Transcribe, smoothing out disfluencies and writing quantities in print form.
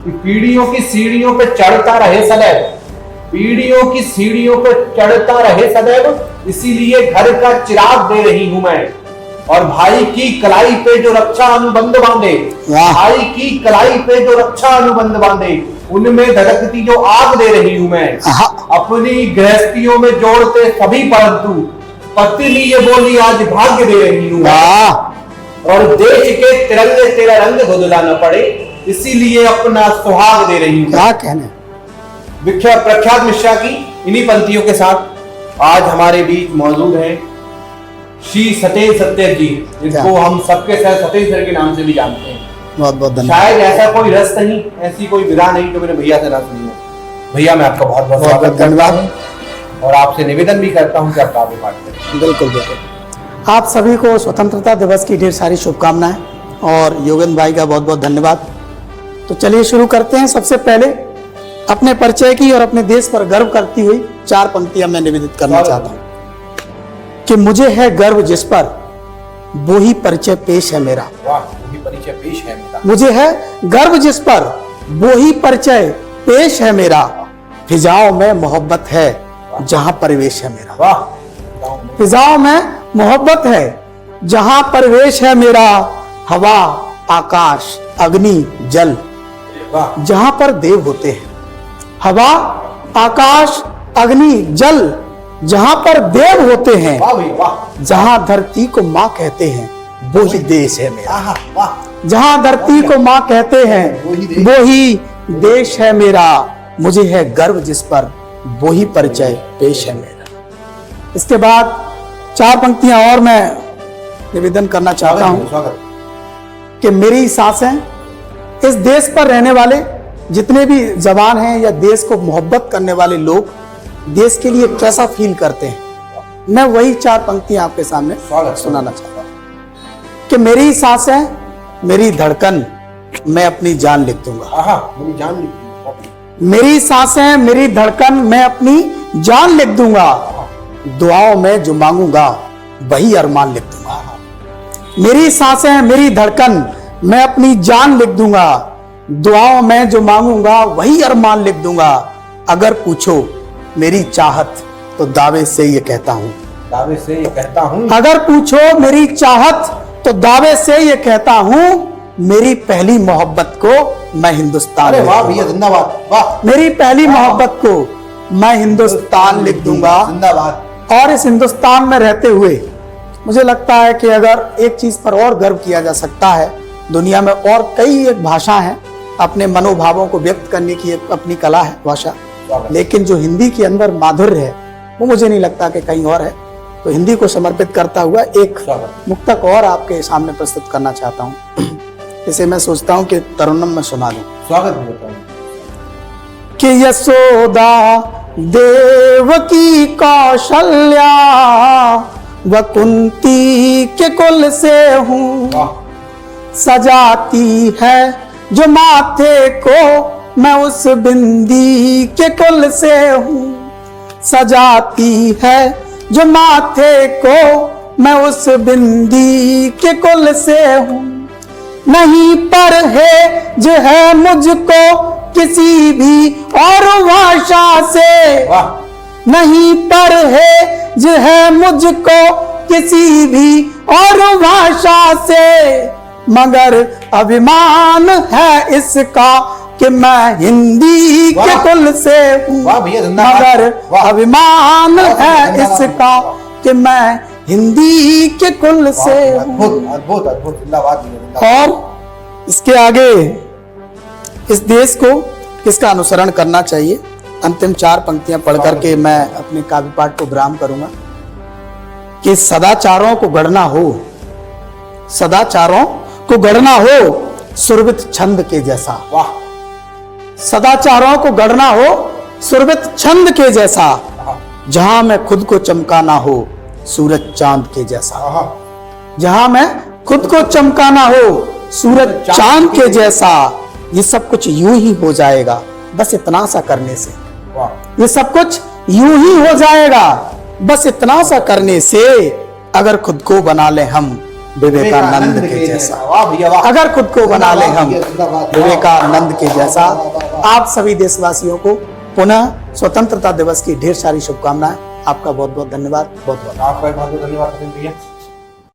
कि पीढ़ियों की सीढ़ियों पे चढ़ता रहे सदैव, पीढ़ियों की सीढ़ियों पे चढ़ता रहे सदैव, इसीलिए घर का चिराग दे रही हूं मैं। और भाई की कलाई पे जो रक्षा अनुबंध बांधे, भाई की कलाई पे जो रक्षा अनुबंध बांधे, उनमें धड़कती जो आग दे रही हूं मैं। अपनी गृहस्थियों में जोड़ते सभी, परंतु पत्नी ये बोली आज भाग्य दे रही हूं। और देश के तिरंगे तेरा रंग बदला न पड़े, इसीलिए अपना सुहाग दे रही हूं। क्या कहने। विख्यात प्रख्यात मिश्रा की इन्हीं पंक्तियों के साथ आज हमारे बीच मौजूद हैं श्री सतेज सत्य जी, जिनको हम सबके साथ सतेज सर के नाम से भी जानते हैं। बहुत बहुत धन्यवाद। शायद ऐसा कोई रस नहीं, ऐसी कोई विधा नहीं जो मैंने भैया से ना सुनी हो। भैया मैं आपका बहुत बहुत स्वागत धन्यवाद और आपसे निवेदन भी करता हूं कि आप काव्य पाठ करें। बिल्कुल बिल्कुल। आप सभी को स्वतंत्रता दिवस की ढेर सारी शुभकामनाएं और योगेंद्र भाई का बहुत बहुत धन्यवाद। तो चलिए शुरू करते हैं। सबसे पहले अपने परिचय की और अपने देश पर गर्व करती हुई 4 पंक्तियां मैं निवेदित करना चाहता हूं कि मुझे है गर्व जिस पर वो ही परिचय पेश है मेरा। वाह, वो ही परिचय पेश है मेरा। मुझे है गर्व जिस पर वो ही परिचय पेश है मेरा। फिजाओं में मोहब्बत है जहां परिवेश है मेरा। वाह, फिजाओं में मोहब्बत है जहां परिवेश है मेरा। हवा आकाश अग्नि जल जहां पर देव होते हैं। हवा आकाश अग्नि जल जहां पर देव होते हैं। वाह भाई वाह। जहां धरती को माँ कहते हैं वो ही देश है मेरा। वाह, जहां धरती को माँ कहते हैं वो ही देश है मेरा। मुझे है गर्व जिस पर वो ही परिचय पेश है मेरा। इसके बाद 4 पंक्तियां और मैं निवेदन करना चाहता हूं कि मेरी सांसें, इस देश पर रहने वाले जितने भी जवान हैं या देश को मोहब्बत करने वाले लोग देश के लिए कैसा फील करते हैं, मैं वही 4 पंक्तियां आपके सामने सुनाना चाहता हूं कि मेरी सांसें मेरी धड़कन मैं अपनी जान लिख दूंगा। मेरी जान लिख दूंगा। मेरी सांसें मेरी धड़कन मैं अपनी जान लिख दूंगा। दुआओं में जो मांगूंगा वही अरमान लिख दूंगा। मेरी सांसें मेरी धड़कन मैं अपनी जान लिख दूंगा। दुआओं में जो मांगूंगा वही अरमान लिख दूंगा। अगर पूछो मेरी चाहत तो दावे से ये कहता हूं। दावे से ये कहता हूं। अगर पूछो मेरी चाहत तो दावे से ये कहता हूं। मेरी पहली मोहब्बत को मैं हिंदुस्तान। अरे वाह भैया, जिंदाबाद। वाह, मेरी पहली मोहब्बत को मैं हिंदुस्तान लिख दूंगा। जिंदाबाद। और इस हिंदुस्तान में रहते हुए मुझे लगता है कि अगर एक चीज पर और गर्व किया जा सकता है, दुनिया में और कई एक भाषा है अपने मनोभावों को व्यक्त करने की एक अपनी कला है भाषा, लेकिन जो हिंदी के अंदर माधुर्य है वो मुझे नहीं लगता कि कहीं और है। तो हिंदी को समर्पित करता हुआ एक मुक्तक और आपके सामने प्रस्तुत करना चाहता हूँ। इसे मैं सोचता हूँ कि तरन्नुम में सुना दूं। स्वागत कि यशोदा देवकी कौशल्या व कुंती के कुल से हूँ। सजाती है जो माथे को मैं उस बिंदी के कुल से हूँ। सजाती है जो माथे को मैं उस बिंदी के कुल से हूँ। नहीं परहेज है मुझको किसी भी और भाषा से। नहीं परहेज है मुझको किसी भी और भाषा से, मगर अभिमान है इसका कि मैं हिंदी के कुल से हूँ। मगर अभिमान है इसका कि मैं हिंदी के कुल से हूँ। अद्भुत अद्भुत, जिंदाबाद। और इसके आगे इस देश को किसका अनुसरण करना चाहिए, अंतिम 4 पंक्तियां पढ़ करके मैं अपने काव्य पाठ को विराम करूंगा कि सदाचारों को गढ़ना हो, सदाचारों को गढ़ना हो सुरभित छंद के जैसा। वाह, सदाचारों को गढ़ना हो सुरभित छंद के जैसा। जहां मैं खुद को चमकाना हो सूरज चांद के जैसा। जहां मैं खुद को चमकाना हो सूरज चांद के जैसा। ये सब कुछ यूं ही हो जाएगा बस इतना सा करने से। ये सब कुछ यूं ही हो जाएगा बस इतना सा करने से। अगर खुद को बना ले हम विवेकानंद के जैसा। वाह भैया वाह। अगर खुद को बना ले हम जिंदाबाद। विवेकानंद के जैसा। आप सभी देशवासियों को पुनः स्वतंत्रता दिवस की ढेर सारी शुभकामनाएं। आपका बहुत बहुत धन्यवाद। बहुत बहुत आपका बहुत बहुत धन्यवाद भैया।